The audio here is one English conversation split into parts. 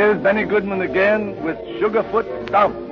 Here's Benny Goodman again with Sugarfoot Stomp.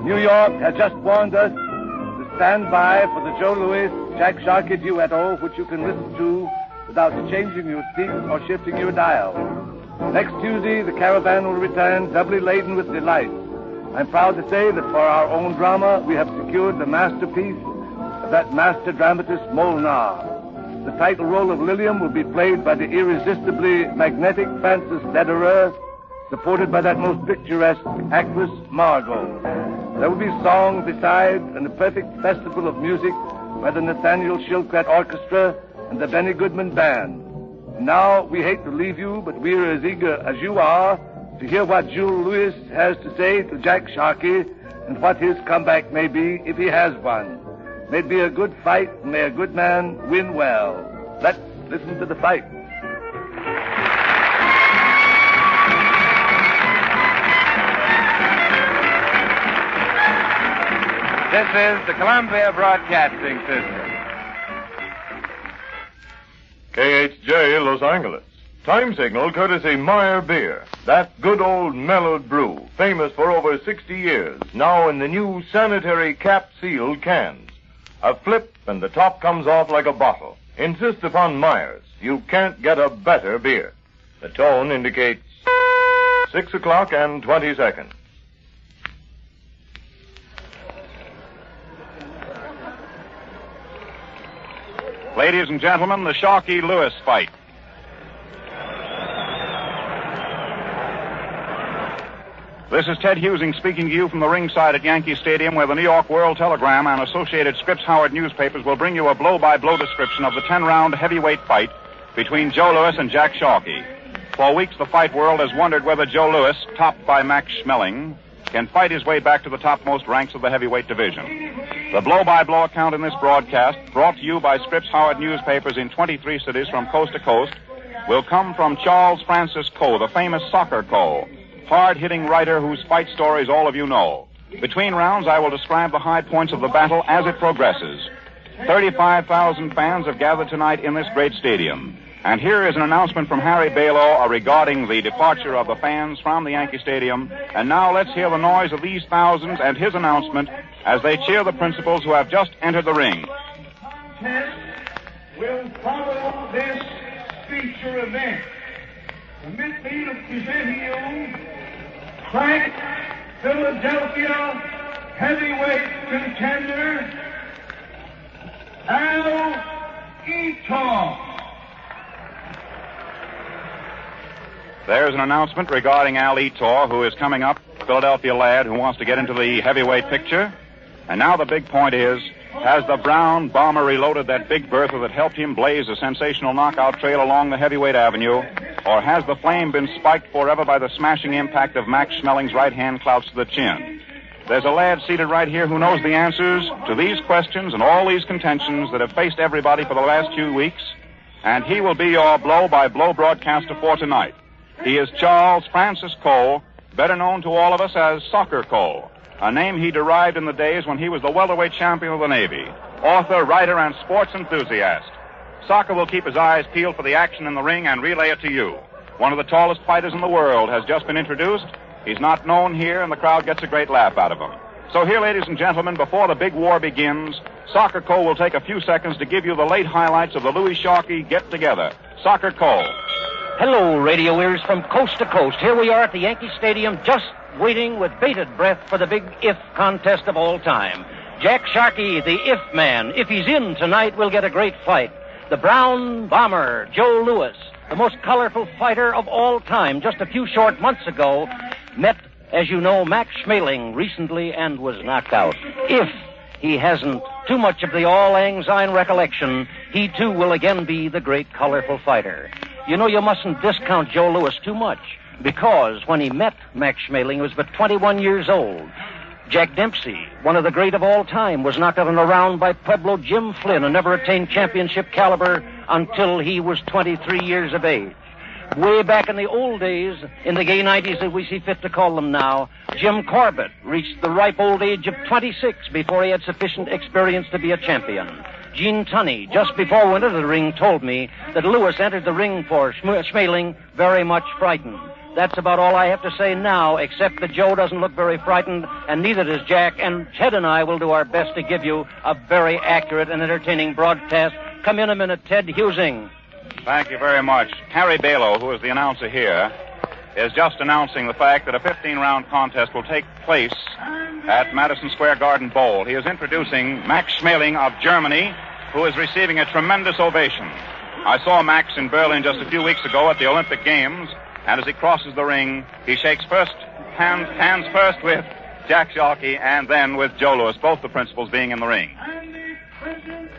New York has just warned us to stand by for the Joe Louis, Jack Sharkey duetto, which you can listen to without changing your seat or shifting your dial. Next Tuesday, the Caravan will return doubly laden with delight. I'm proud to say that for our own drama, we have secured the masterpiece of that master dramatist Molnar. The title role of Lilium will be played by the irresistibly magnetic Frances Lederer, supported by that most picturesque actress Margot. There will be song beside and a perfect festival of music by the Nathaniel Shilkret Orchestra and the Benny Goodman Band. And now, we hate to leave you, but we're as eager as you are to hear what Jules Louis has to say to Jack Sharkey and what his comeback may be if he has one. May it be a good fight, and may a good man win well. Let's listen to the fight. This is the Columbia Broadcasting System. KHJ, Los Angeles. Time signal courtesy Meyer Beer. That good old mellowed brew, famous for over 60 years, now in the new sanitary cap-sealed cans. A flip and the top comes off like a bottle. Insist upon Meyer's. You can't get a better beer. The tone indicates 6 o'clock and 20 seconds. Ladies and gentlemen, the Sharkey-Lewis fight. This is Ted Husing speaking to you from the ringside at Yankee Stadium, where the New York World Telegram and Associated Scripps Howard newspapers will bring you a blow-by-blow description of the 10-round heavyweight fight between Joe Louis and Jack Sharkey. For weeks, the fight world has wondered whether Joe Louis, topped by Max Schmeling, can fight his way back to the topmost ranks of the heavyweight division. The blow-by-blow account in this broadcast, brought to you by Scripps Howard newspapers in 23 cities from coast to coast, will come from Charles Francis Coe, the famous soccer Coe, hard-hitting writer whose fight stories all of you know. Between rounds, I will describe the high points of the battle as it progresses. 35,000 fans have gathered tonight in this great stadium. And here is an announcement from Harry Balow regarding the departure of the fans from the Yankee Stadium. And now let's hear the noise of these thousands and his announcement as they cheer the principals who have just entered the ring. Will follow this feature event. Permit me to present you Frank Philadelphia heavyweight contender Al Eaton. There's an announcement regarding Al Eaton, who is coming up, Philadelphia lad who wants to get into the heavyweight picture. And now the big point is, has the Brown Bomber reloaded that big bertha that helped him blaze a sensational knockout trail along the heavyweight avenue, or has the flame been spiked forever by the smashing impact of Max Schmeling's right-hand clouts to the chin? There's a lad seated right here who knows the answers to these questions and all these contentions that have faced everybody for the last 2 weeks, and he will be your blow-by-blow broadcaster for tonight. He is Charles Francis Coe, better known to all of us as Soccer Coe, a name he derived in the days when he was the welterweight champion of the Navy, author, writer, and sports enthusiast. Soccer will keep his eyes peeled for the action in the ring and relay it to you. One of the tallest fighters in the world has just been introduced. He's not known here, and the crowd gets a great laugh out of him. So here, ladies and gentlemen, before the big war begins, Soccer Cole will take a few seconds to give you the late highlights of the Louis Sharkey get-together. Soccer Cole. Hello, radio ears from coast to coast. Here we are at the Yankee Stadium, just waiting with bated breath for the big if contest of all time. Jack Sharkey, the if man. If he's in tonight, we'll get a great fight. The Brown Bomber, Joe Louis, the most colorful fighter of all time, just a few short months ago, met, as you know, Max Schmeling recently and was knocked out. If he hasn't too much of the Auld Lang Syne recollection, he too will again be the great colorful fighter. You know, you mustn't discount Joe Louis too much, because when he met Max Schmeling, he was but 21 years old. Jack Dempsey, one of the great of all time, was knocked out in a round by Pueblo Jim Flynn and never attained championship caliber until he was 23 years of age. Way back in the old days, in the gay 90s as we see fit to call them now, Jim Corbett reached the ripe old age of 26 before he had sufficient experience to be a champion. Gene Tunney, just before we entered the ring, told me that Louis entered the ring for Schmeling very much frightened. That's about all I have to say now, except that Joe doesn't look very frightened, and neither does Jack, and Ted and I will do our best to give you a very accurate and entertaining broadcast. Come in a minute, Ted Husing. Thank you very much. Harry Balow, who is the announcer here, is just announcing the fact that a 15-round contest will take place at Madison Square Garden Bowl. He is introducing Max Schmeling of Germany, who is receiving a tremendous ovation. I saw Max in Berlin just a few weeks ago at the Olympic Games, and as he crosses the ring, he shakes hands first with Jack Sharkey and then with Joe Louis, both the principals being in the ring. And the present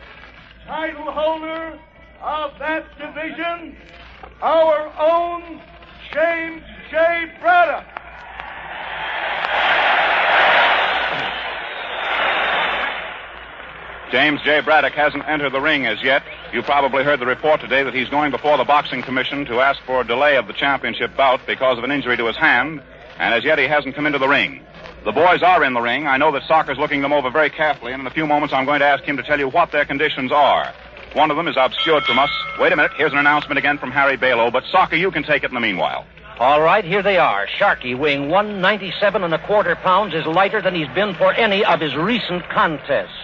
title holder of that division, our own James J. Braddock. James J. Braddock hasn't entered the ring as yet. You probably heard the report today that he's going before the Boxing Commission to ask for a delay of the championship bout because of an injury to his hand, and as yet he hasn't come into the ring. The boys are in the ring. I know that Soccer's looking them over very carefully, and in a few moments I'm going to ask him to tell you what their conditions are. One of them is obscured from us. Wait a minute, here's an announcement again from Harry Balow, but Soccer, you can take it in the meanwhile. All right, here they are. Sharkey, weighing 197 1/4 pounds, is lighter than he's been for any of his recent contests.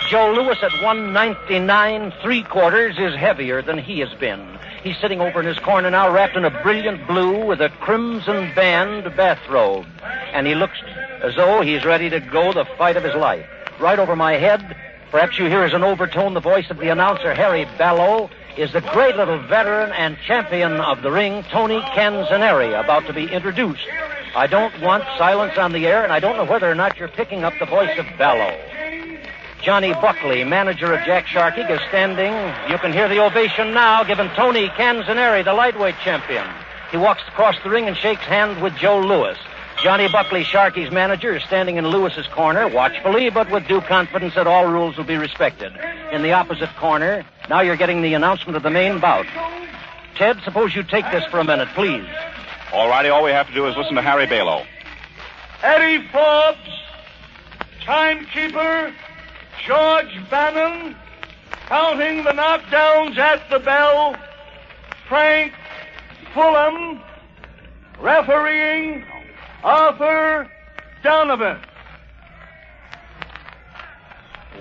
Joe Louis at 199 3/4 is heavier than he has been. He's sitting over in his corner now, wrapped in a brilliant blue with a crimson band bathrobe. And he looks as though he's ready to go the fight of his life. Right over my head, perhaps you hear as an overtone the voice of the announcer, Harry Balow, is the great little veteran and champion of the ring, Tony Canzoneri, about to be introduced. I don't want silence on the air, and I don't know whether or not you're picking up the voice of Balow. Johnny Buckley, manager of Jack Sharkey, is standing. You can hear the ovation now given Tony Canzoneri, the lightweight champion. He walks across the ring and shakes hands with Joe Louis. Johnny Buckley, Sharkey's manager, is standing in Lewis's corner, watchfully but with due confidence that all rules will be respected. In the opposite corner, now you're getting the announcement of the main bout. Ted, suppose you take this for a minute, please. All righty, all we have to do is listen to Harry Balow. Eddie Forbes, timekeeper, George Bannon, counting the knockdowns at the bell, Frank Fulham, refereeing Arthur Donovan.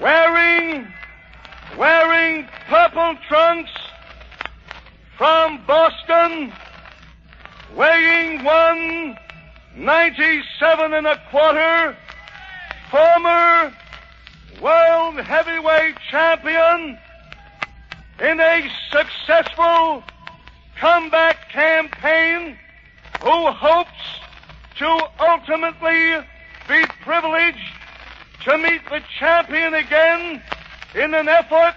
Wearing purple trunks from Boston, weighing 197 1/4, former world heavyweight champion in a successful comeback campaign, who hopes to ultimately be privileged to meet the champion again in an effort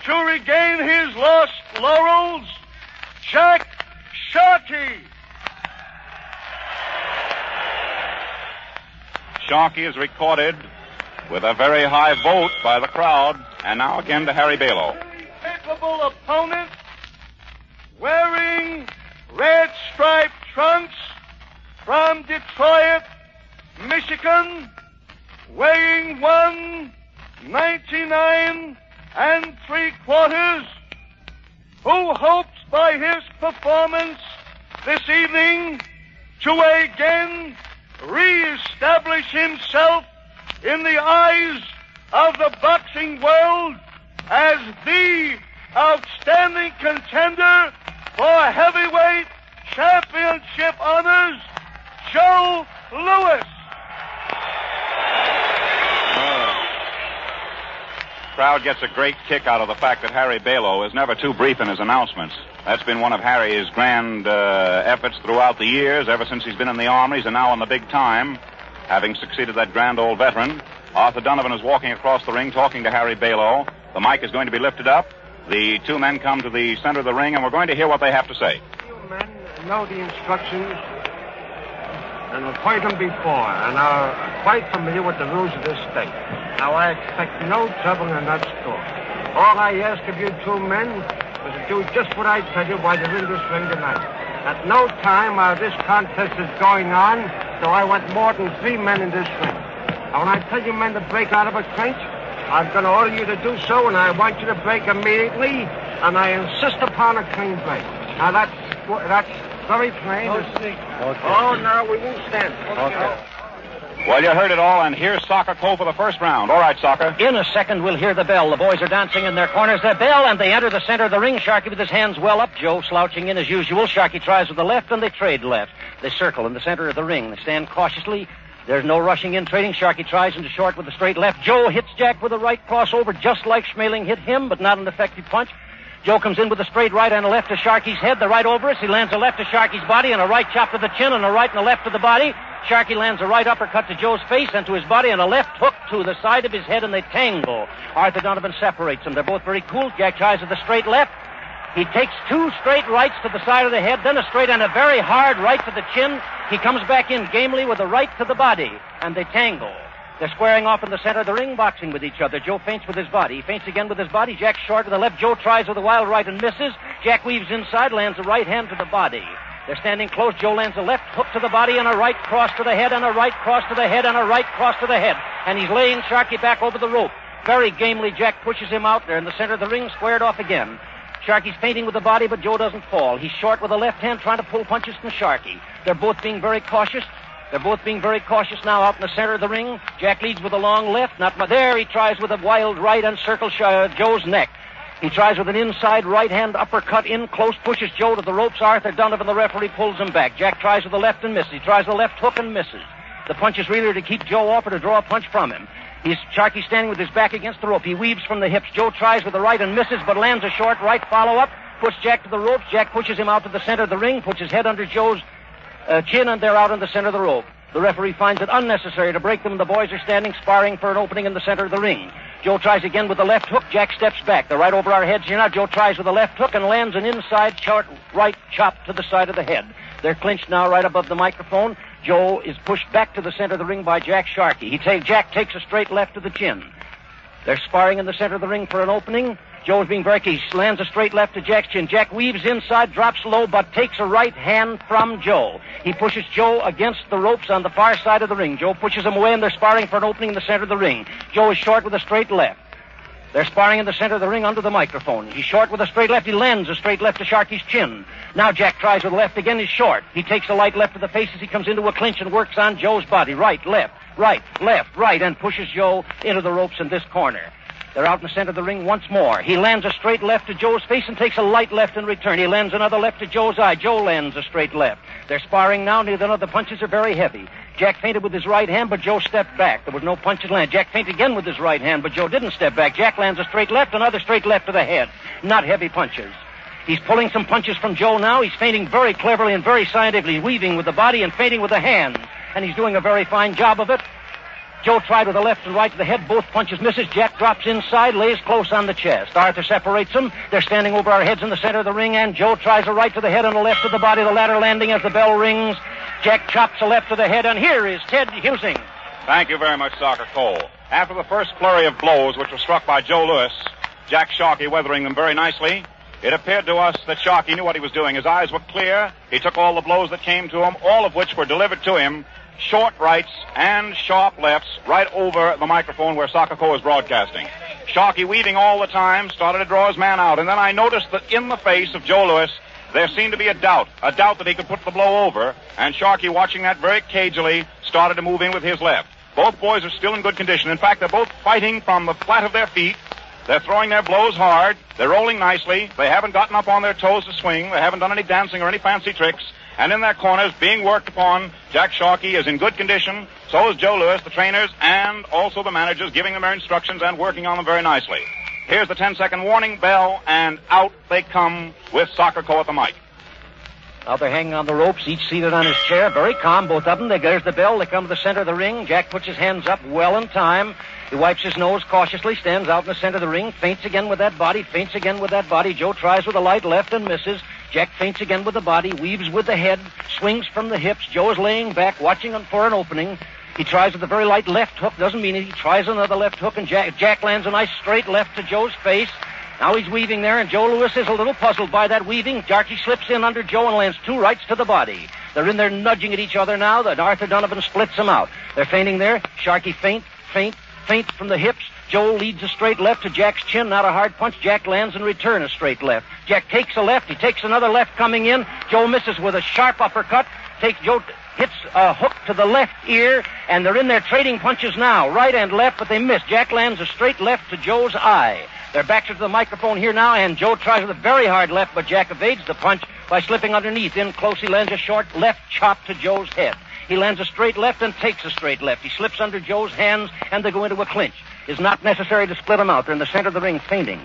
to regain his lost laurels, Jack Sharkey. Sharkey is recorded with a very high vote by the crowd. And now again to Harry Balow. Impeccable opponent, wearing red striped trunks from Detroit, Michigan, weighing 199 3/4, who hopes by his performance this evening to again reestablish himself in the eyes of the boxing world as the outstanding contender for heavyweight championship honors, Joe Louis. Crowd gets a great kick out of the fact that Harry Balow is never too brief in his announcements. That's been one of Harry's grand efforts throughout the years, ever since he's been in the armies and now in the big time, having succeeded that grand old veteran. Arthur Donovan is walking across the ring talking to Harry Balow. The mic is going to be lifted up. The two men come to the center of the ring, and we're going to hear what they have to say. You men know the instructions and have heard them before and are quite familiar with the rules of this state. Now, I expect no trouble in that store. All I ask of you two men is to do just what I tell you while you're in this ring tonight. At no time while this contest is going on do I want more than 3 men in this ring. Now, when I tell you men to break out of a clinch, I'm going to order you to do so, and I want you to break immediately, and I insist upon a clean break. Now, that's very plain. Okay. Oh, no, we won't stand. Okay. Well, you heard it all, and here's Soccer Cole for the first round. All right, Soccer. In a second, we'll hear the bell. The boys are dancing in their corners. The bell, and they enter the center of the ring. Sharkey with his hands well up. Joe slouching in as usual. Sharkey tries with the left, and they trade left. They circle in the center of the ring. They stand cautiously. There's no rushing in, trading. Sharkey tries into short with the straight left. Joe hits Jack with a right crossover, just like Schmeling hit him, but not an effective punch. Joe comes in with a straight right and a left to Sharkey's head. The right over us. He lands a left to Sharkey's body and a right chop to the chin and a right and a left to the body. Sharkey lands a right uppercut to Joe's face and to his body and a left hook to the side of his head, and they tangle. Arthur Donovan separates them. They're both very cool. Jack tries with the straight left. He takes 2 straight rights to the side of the head, then a straight and a very hard right to the chin. He comes back in gamely with a right to the body, and they tangle. They're squaring off in the center of the ring, boxing with each other. Joe feints with his body. He feints again with his body. Jack short with the left. Joe tries with a wild right and misses. Jack weaves inside, lands a right hand to the body. They're standing close. Joe lands a left hook to the body and a right cross to the head and a right cross to the head and a right cross to the head. And he's laying Sharkey back over the rope. Very gamely, Jack pushes him out there in the center of the ring, squared off again. Sharkey's feinting with the body, but Joe doesn't fall. He's short with the left hand, trying to pull punches from Sharkey. They're both being very cautious. Now out in the center of the ring. Jack leads with a long left. Not there. He tries with a wild right and circles Joe's neck. He tries with an inside right hand uppercut in close, pushes Joe to the ropes. Arthur Donovan, the referee, pulls him back. Jack tries with the left and misses. He tries the left hook and misses. The punch is really to keep Joe off or to draw a punch from him. Sharkey standing with his back against the rope. He weaves from the hips. Joe tries with the right and misses, but lands a short right follow-up. Puts Jack to the ropes. Jack pushes him out to the center of the ring, puts his head under Joe's chin, and they're out in the center of the rope. The referee finds it unnecessary to break them. The boys are standing, sparring for an opening in the center of the ring. Joe tries again with the left hook. Jack steps back. They're right over our heads here now. Joe tries with the left hook and lands an inside short right chop to the side of the head. They're clinched now right above the microphone. Joe is pushed back to the center of the ring by Jack Sharkey. Jack takes a straight left to the chin. They're sparring in the center of the ring for an opening. Joe's being very keen. He lands a straight left to Jack's chin. Jack weaves inside, drops low, but takes a right hand from Joe. He pushes Joe against the ropes on the far side of the ring. Joe pushes him away, and they're sparring for an opening in the center of the ring. Joe is short with a straight left. They're sparring in the center of the ring under the microphone. He's short with a straight left. He lands a straight left to Sharkey's chin. Now Jack tries with the left again. He's short. He takes a light left to the face as he comes into a clinch and works on Joe's body. Right, left, and pushes Joe into the ropes in this corner. They're out in the center of the ring once more. He lands a straight left to Joe's face and takes a light left in return. He lands another left to Joe's eye. Joe lands a straight left. They're sparring now. Neither of the punches are very heavy. Jack feinted with his right hand, but Joe stepped back. There was no punches landed. Jack feinted again with his right hand, but Joe didn't step back. Jack lands a straight left, another straight left to the head. Not heavy punches. He's pulling some punches from Joe now. He's feinting very cleverly and very scientifically, weaving with the body and feinting with the hands. And he's doing a very fine job of it. Joe tried with the left and right to the head. Both punches misses. Jack drops inside, lays close on the chest. Arthur separates them. They're standing over our heads in the center of the ring, and Joe tries a right to the head and a left to the body, the latter landing as the bell rings. Jack chops a left to the head, and here is Ted Husing. Thank you very much, Soccer Cole. After the first flurry of blows, which were struck by Joe Louis, Jack Sharkey weathering them very nicely, it appeared to us that Sharkey knew what he was doing. His eyes were clear. He took all the blows that came to him, all of which were delivered to him, short rights and sharp lefts, right over the microphone where Soccer Cole was broadcasting. Sharkey weaving all the time, started to draw his man out, and then I noticed that in the face of Joe Louis, there seemed to be a doubt that he could put the blow over, and Sharkey, watching that very cagily, started to move in with his left. Both boys are still in good condition. In fact, they're both fighting from the flat of their feet. They're throwing their blows hard. They're rolling nicely. They haven't gotten up on their toes to swing. They haven't done any dancing or any fancy tricks. And in their corners, being worked upon, Jack Sharkey is in good condition. So is Joe Louis, the trainers, and also the managers, giving them their instructions and working on them very nicely. Here's the 10-second warning bell, and out they come with Soccer Co. at the mic. Now they're hanging on the ropes, each seated on his chair, very calm, both of them. There's the bell. They come to the center of the ring. Jack puts his hands up well in time. He wipes his nose cautiously, stands out in the center of the ring, feints again with that body, feints again with that body. Joe tries with a light left and misses. Jack feints again with the body, weaves with the head, swings from the hips. Joe is laying back, watching for an opening. He tries with a very light left hook, doesn't mean it. He tries another left hook, and Jack lands a nice straight left to Joe's face. Now he's weaving there, and Joe Louis is a little puzzled by that weaving. Sharkey slips in under Joe and lands two rights to the body. They're in there nudging at each other now. Then Arthur Donovan splits them out. They're feinting there. Sharkey feint from the hips. Joe leads a straight left to Jack's chin, not a hard punch. Jack lands in return a straight left. Jack takes a left. He takes another left coming in. Joe misses with a sharp uppercut. Joe hits a hook to the left ear, and they're in there trading punches now, right and left, but they miss. Jack lands a straight left to Joe's eye. Their backs are to the microphone here now, and Joe tries with a very hard left, but Jack evades the punch by slipping underneath. In close, he lands a short left chop to Joe's head. He lands a straight left and takes a straight left. He slips under Joe's hands, and they go into a clinch. It's not necessary to split them out. They're in the center of the ring, feinting.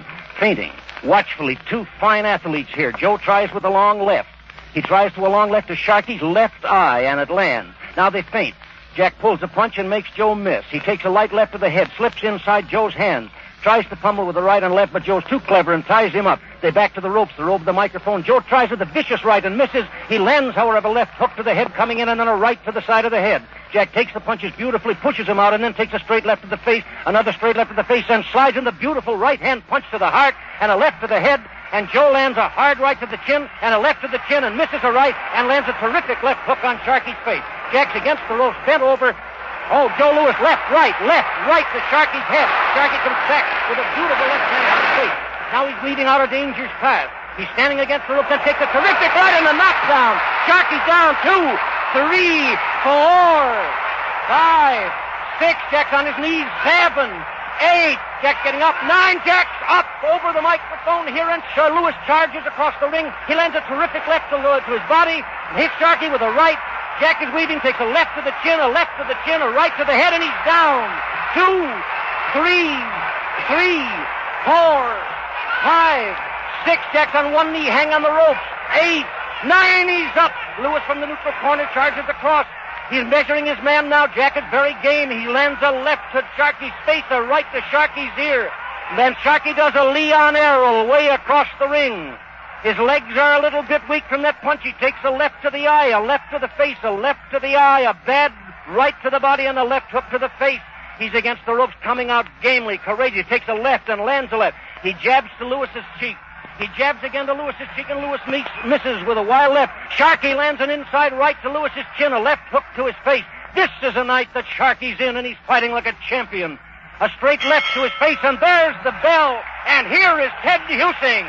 Watchfully, two fine athletes here. Joe tries with a long left. He tries to a long left to Sharkey's left eye, and it lands. Now they feint. Jack pulls a punch and makes Joe miss. He takes a light left to the head, slips inside Joe's hands, tries to pummel with the right and left, but Joe's too clever and ties him up. They back to the ropes. They're over the microphone. Joe tries with a vicious right and misses. He lands, however, a left hook to the head coming in, and then a right to the side of the head. Jack takes the punches beautifully, pushes him out, and then takes a straight left to the face, another straight left to the face, and slides in the beautiful right-hand punch to the heart and a left to the head. And Joe lands a hard right to the chin and a left to the chin and misses a right and lands a terrific left hook on Sharkey's face. Jack's against the ropes, bent over. Oh, Joe Louis, left to Sharkey's head. Sharkey comes back with a beautiful left hand on his face. Now he's leading out of danger's path. He's standing against the ropes and takes a terrific right and a knockdown. Sharkey's down 2, 3, 4, 5, 6. Jack's on his knees. 7, 8. Jack's getting up. 9. Jack's up over the microphone here, and Louis charges across the ring. He lands a terrific left to his body and hits Sharkey with a right. Jack is weaving, takes a left to the chin, a left to the chin, a right to the head, and he's down. 2, 3, 4, 5, 6. Jack's on one knee, hang on the ropes. 8, 9, he's up. Louis from the neutral corner charges across. He's measuring his man now. Jack is very game. He lands a left to Sharkey's face, a right to Sharkey's ear. Then Sharkey does a Leon Errol way across the ring. His legs are a little bit weak from that punch. He takes a left to the eye, a left to the face, a left to the eye, a bad right to the body, and a left hook to the face. He's against the ropes, coming out gamely, courageous. He takes a left and lands a left. He jabs to Lewis's cheek. He jabs again to Lewis's cheek, and Louis misses with a wild left. Sharkey lands an inside right to Lewis's chin, a left hook to his face. This is a night that Sharkey's in, and he's fighting like a champion. A straight left to his face, and there's the bell. And here is Ted Husing.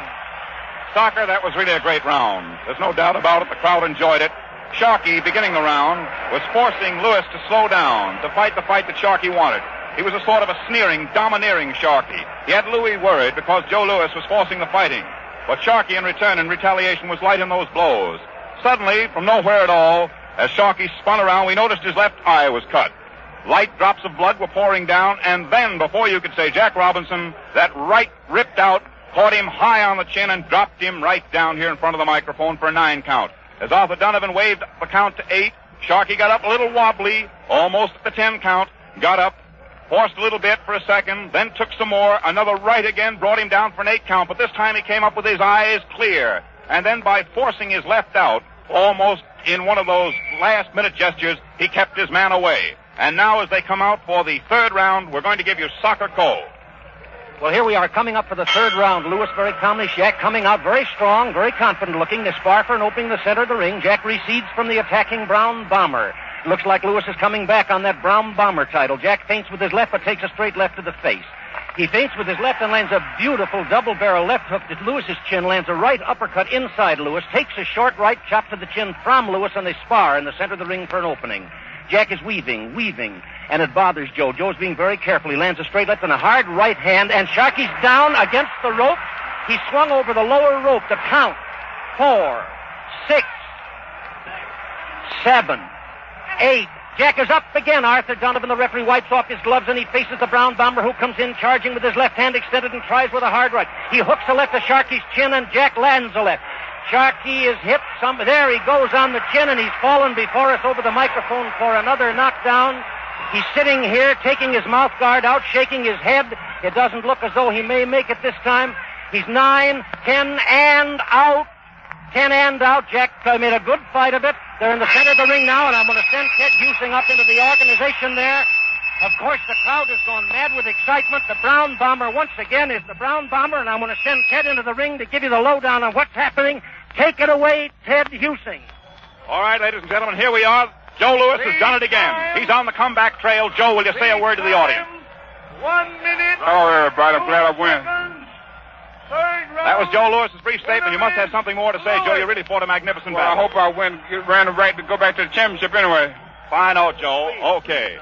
Stalker, that was really a great round. There's no doubt about it. The crowd enjoyed it. Sharkey, beginning the round, was forcing Louis to slow down, to fight the fight that Sharkey wanted. He was a sort of a sneering, domineering Sharkey. He had Louis worried because Joe Louis was forcing the fighting. But Sharkey, in return, in retaliation, was light in those blows. Suddenly, from nowhere at all, as Sharkey spun around, we noticed his left eye was cut. Light drops of blood were pouring down, and then, before you could say Jack Robinson, that right ripped out, caught him high on the chin, and dropped him right down here in front of the microphone for a 9 count. As Arthur Donovan waved the count to 8, Sharkey got up a little wobbly, almost at the 10 count, got up, forced a little bit for a second, then took some more. Another right again brought him down for an 8 count, but this time he came up with his eyes clear. And then by forcing his left out, almost in one of those last-minute gestures, he kept his man away. And now as they come out for the 3rd round, we're going to give you Soccer Co. Well, here we are coming up for the 3rd round. Louis very calmly, Jack coming out very strong, very confident looking. They spar for an opening the center of the ring. Jack recedes from the attacking Brown Bomber. Looks like Louis is coming back on that Brown Bomber title. Jack feints with his left, but takes a straight left to the face. He feints with his left and lands a beautiful double-barrel left hook to Lewis's chin, lands a right uppercut inside Louis, takes a short right chop to the chin from Louis, and they spar in the center of the ring for an opening. Jack is weaving. and it bothers Joe. Joe's being very careful. He lands a straight left and a hard right hand, and Sharkey's down against the rope. He swung over the lower rope to count 4, 6, 7, 8. Jack is up again. Arthur Donovan, the referee, wipes off his gloves, and he faces the brown bomber, who comes in charging with his left hand extended and tries with a hard right. He hooks a left to Sharkey's chin, and Jack lands a left. Sharkey is hit. There he goes on the chin, and he's fallen before us over the microphone for another knockdown. He's sitting here, taking his mouth guard out, shaking his head. It doesn't look as though he may make it this time. He's 9, 10, and out. 10 and out. Jack made a good fight of it. They're in the center of the ring now, and I'm going to send Ted Husing up into the organization there. Of course, the crowd has gone mad with excitement. The Brown Bomber, once again, is the Brown Bomber, and I'm going to send Ted into the ring to give you the lowdown on what's happening. Take it away, Ted Husing. All right, ladies and gentlemen, here we are. Joe Louis has done it again. He's on the comeback trail. Joe, will you say a word to the audience? 1 minute. Oh, everybody, I'm glad I win. That was Joe Louis's brief statement. You must have something more to say, Joe. You really fought a magnificent Well, battle. I hope I win. Ran the right to go back to the championship anyway. Fine out, Joe. Okay.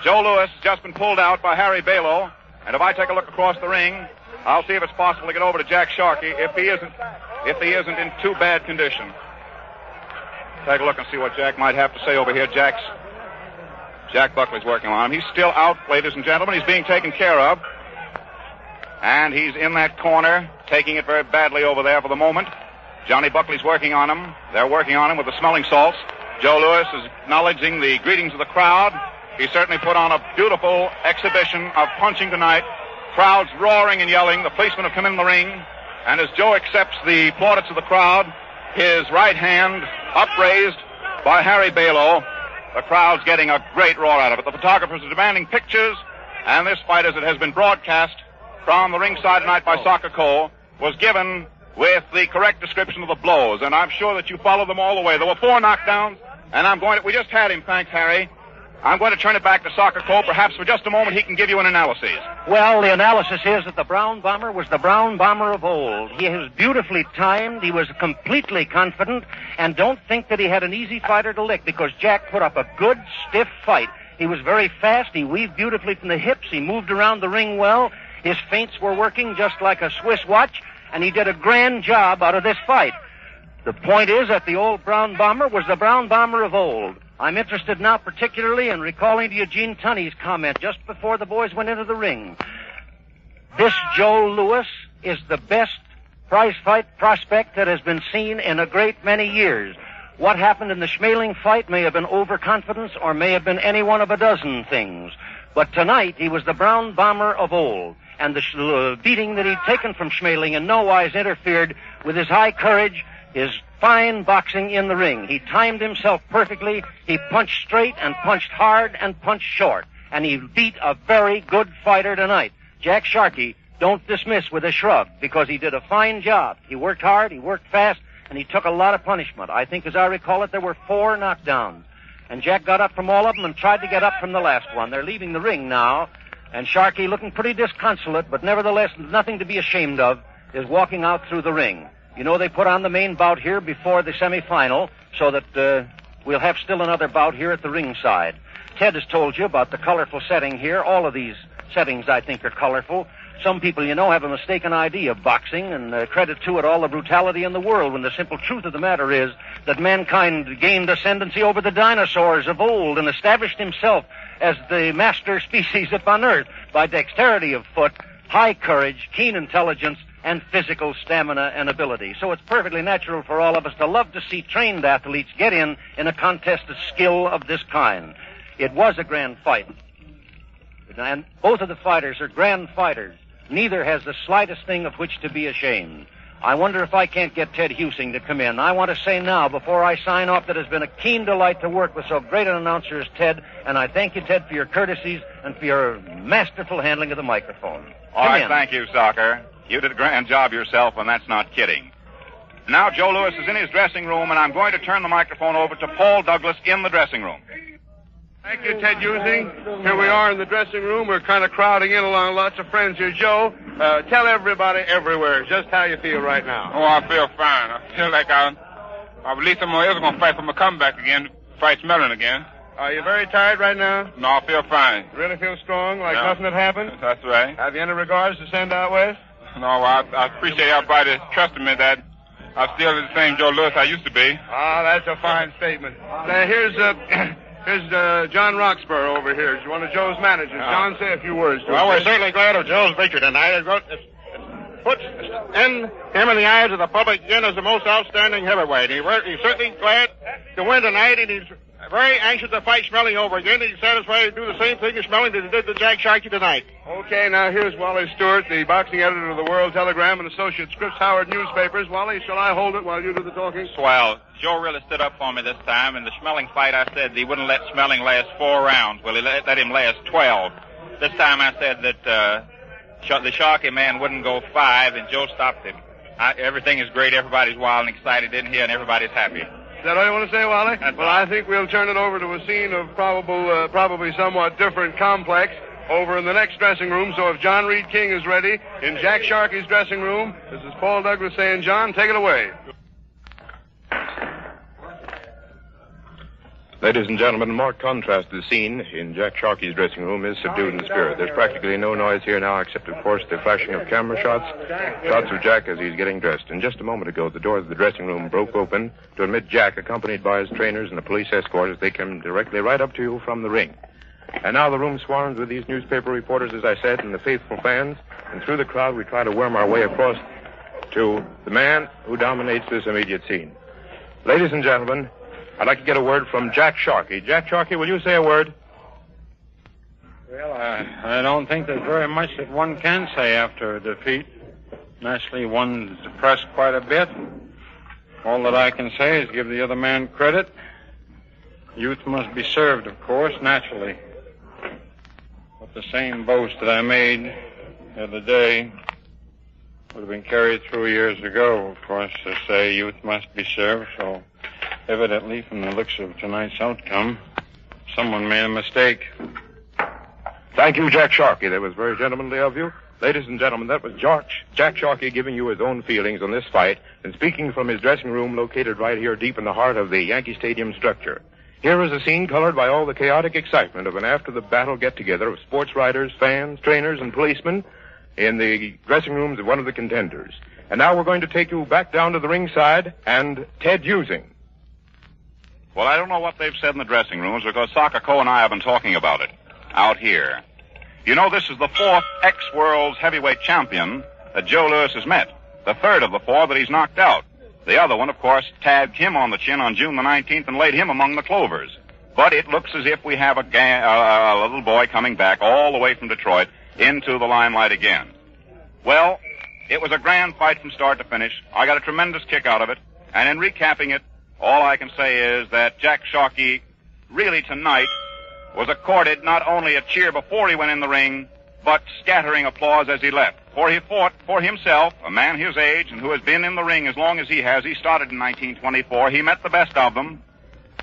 Joe Louis has just been pulled out by Harry Balow. And if I take a look across the ring, I'll see if it's possible to get over to Jack Sharkey if he isn't in too bad condition. Take a look and see what Jack might have to say over here. Jack Buckley's working on him. He's still out, ladies and gentlemen. He's being taken care of. And he's in that corner, taking it very badly over there for the moment. Johnny Buckley's working on him. They're working on him with the smelling salts. Joe Louis is acknowledging the greetings of the crowd. He certainly put on a beautiful exhibition of punching tonight. Crowds roaring and yelling. The policemen have come in the ring. And as Joe accepts the plaudits of the crowd, his right hand upraised by Harry Balow, the crowd's getting a great roar out of it. The photographers are demanding pictures, and this fight, as it has been broadcast from the ringside tonight by Soccer Cole, was given with the correct description of the blows, and I'm sure that you followed them all the way. There were 4 knockdowns, and we just had him, thanks, Harry. I'm going to turn it back to Soccer Cole. Perhaps for just a moment he can give you an analysis. Well, the analysis is that the Brown Bomber was the Brown Bomber of old. He was beautifully timed. He was completely confident. And don't think that he had an easy fighter to lick, because Jack put up a good, stiff fight. He was very fast. He weaved beautifully from the hips. He moved around the ring well. His feints were working just like a Swiss watch. And he did a grand job out of this fight. The point is that the old Brown Bomber was the Brown Bomber of old. I'm interested now particularly in recalling to Eugene Tunney's comment just before the boys went into the ring. This Joe Louis is the best prize fight prospect that has been seen in a great many years. What happened in the Schmeling fight may have been overconfidence or may have been any one of a dozen things. But tonight he was the Brown Bomber of old. And the beating that he'd taken from Schmeling in no wise interfered with his high courage, his fine boxing in the ring. He timed himself perfectly. He punched straight and punched hard and punched short. And he beat a very good fighter tonight. Jack Sharkey, don't dismiss with a shrug, because he did a fine job. He worked hard, he worked fast, and he took a lot of punishment. I think, as I recall it, there were 4 knockdowns. And Jack got up from all of them and tried to get up from the last one. They're leaving the ring now. And Sharkey, looking pretty disconsolate, but nevertheless nothing to be ashamed of, is walking out through the ring. You know, they put on the main bout here before the semifinal, so that we'll have still another bout here at the ringside. Ted has told you about the colorful setting here. All of these settings, I think, are colorful. Some people, you know, have a mistaken idea of boxing and credit to it all the brutality in the world, when the simple truth of the matter is that mankind gained ascendancy over the dinosaurs of old and established himself as the master species upon earth by dexterity of foot, high courage, keen intelligence, and physical stamina and ability. So it's perfectly natural for all of us to love to see trained athletes get in a contest of skill of this kind. It was a grand fight. And both of the fighters are grand fighters. Neither has the slightest thing of which to be ashamed. I wonder if I can't get Ted Husing to come in. I want to say now, before I sign off, that it has been a keen delight to work with so great an announcer as Ted, and I thank you, Ted, for your courtesies and for your masterful handling of the microphone. All right, thank you, Soccer. You did a grand job yourself, and that's not kidding. Now Joe Louis is in his dressing room, and I'm going to turn the microphone over to Paul Douglas in the dressing room. Thank you, Ted Husing. Here we are in the dressing room. We're kind of crowding in along lots of friends here. Joe, tell everybody everywhere just how you feel right now. Oh, I feel fine. I feel like at least I'm ever going to fight for my comeback again, fight Mellon again. Are you very tired right now? No, I feel fine. Really feel strong, like Yeah. nothing had happened? That's right. Have you any regards to send out west? No, I appreciate everybody trusting me that I'm still the same Joe Lewis I used to be. Ah, that's a fine statement. Here's John Roxburgh over here. He's one of Joe's managers. John, say a few words to him. Well, we're certainly glad of Joe's victory tonight. It puts him in the eyes of the public again as the most outstanding heavyweight. He's certainly glad to win tonight, and he's very anxious to fight Schmeling over again. He's satisfied to do the same thing as Schmeling that he did to Jack Sharkey tonight. Okay, now here's Wally Stewart, the boxing editor of the World Telegram and Associate Scripps Howard newspapers. Wally, shall I hold it while you do the talking? Swell. Joe really stood up for me this time. In the Schmeling fight, I said he wouldn't let Schmeling last 4 rounds. Well, he let him last 12. This time I said that the Sharkey man wouldn't go 5, and Joe stopped him. Everything is great. Everybody's wild and excited in here, and everybody's happy. Is that all you want to say, Wally? Well, I think we'll turn it over to a scene of probably somewhat different complex over in the next dressing room. So if John Reed King is ready in Jack Sharkey's dressing room, this is Paul Douglas saying, John, take it away. Ladies and gentlemen, in marked contrast to the scene in Jack Sharkey's dressing room is subdued in spirit. There's practically no noise here now except, of course, the flashing of camera shots of Jack as he's getting dressed. And just a moment ago, the doors of the dressing room broke open to admit Jack, accompanied by his trainers and a police escort, as they came directly right up to you from the ring. And now the room swarms with these newspaper reporters, as I said, and the faithful fans. And through the crowd, we try to worm our way across to the man who dominates this immediate scene. Ladies and gentlemen, I'd like to get a word from Jack Sharkey. Jack Sharkey, will you say a word? Well, I don't think there's very much that one can say after a defeat. Naturally, one's depressed quite a bit. All that I can say is give the other man credit. Youth must be served, of course, naturally. But the same boast that I made the other day would have been carried through years ago, of course, to say youth must be served, so evidently, from the looks of tonight's outcome, someone made a mistake. Thank you, Jack Sharkey. That was very gentlemanly of you. Ladies and gentlemen, that was Jack Sharkey giving you his own feelings on this fight and speaking from his dressing room located right here deep in the heart of the Yankee Stadium structure. Here is a scene colored by all the chaotic excitement of an after-the-battle get-together of sports writers, fans, trainers, and policemen in the dressing rooms of one of the contenders. And now we're going to take you back down to the ringside and Ted Husing. Well, I don't know what they've said in the dressing rooms because Sakako and I have been talking about it out here. You know, this is the 4th ex-world's heavyweight champion that Joe Lewis has met. The 3rd of the 4 that he's knocked out. The other one, of course, tabbed him on the chin on June the 19th and laid him among the clovers. But it looks as if we have a little boy coming back all the way from Detroit into the limelight again. Well, it was a grand fight from start to finish. I got a tremendous kick out of it. And in recapping it, all I can say is that Jack Sharkey really tonight was accorded not only a cheer before he went in the ring, but scattering applause as he left. For he fought for himself, a man his age and who has been in the ring as long as he has. He started in 1924. He met the best of them.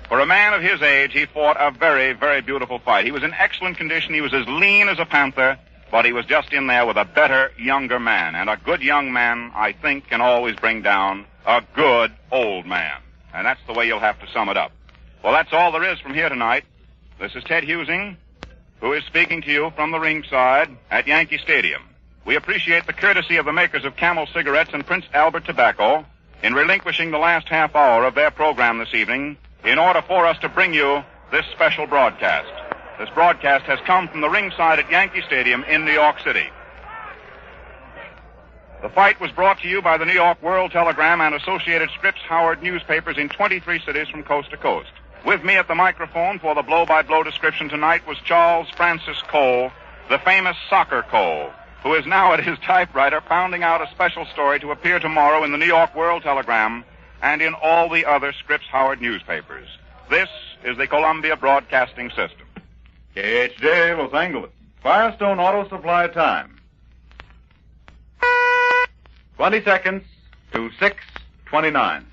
For a man of his age, he fought a very, very beautiful fight. He was in excellent condition. He was as lean as a panther, but he was just in there with a better, younger man. And a good young man, I think, can always bring down a good old man. And that's the way you'll have to sum it up. Well, that's all there is from here tonight. This is Ted Husing, who is speaking to you from the ringside at Yankee Stadium. We appreciate the courtesy of the makers of Camel cigarettes and Prince Albert tobacco in relinquishing the last half hour of their program this evening in order for us to bring you this special broadcast. This broadcast has come from the ringside at Yankee Stadium in New York City. The fight was brought to you by the New York World Telegram and Associated Scripps Howard newspapers in 23 cities from coast to coast. With me at the microphone for the blow-by-blow description tonight was Charles Francis Cole, the famous soccer Cole, who is now at his typewriter pounding out a special story to appear tomorrow in the New York World Telegram and in all the other Scripps Howard newspapers. This is the Columbia Broadcasting System. KHJ, Los Angeles. Firestone Auto Supply time. 20 seconds to 6:29.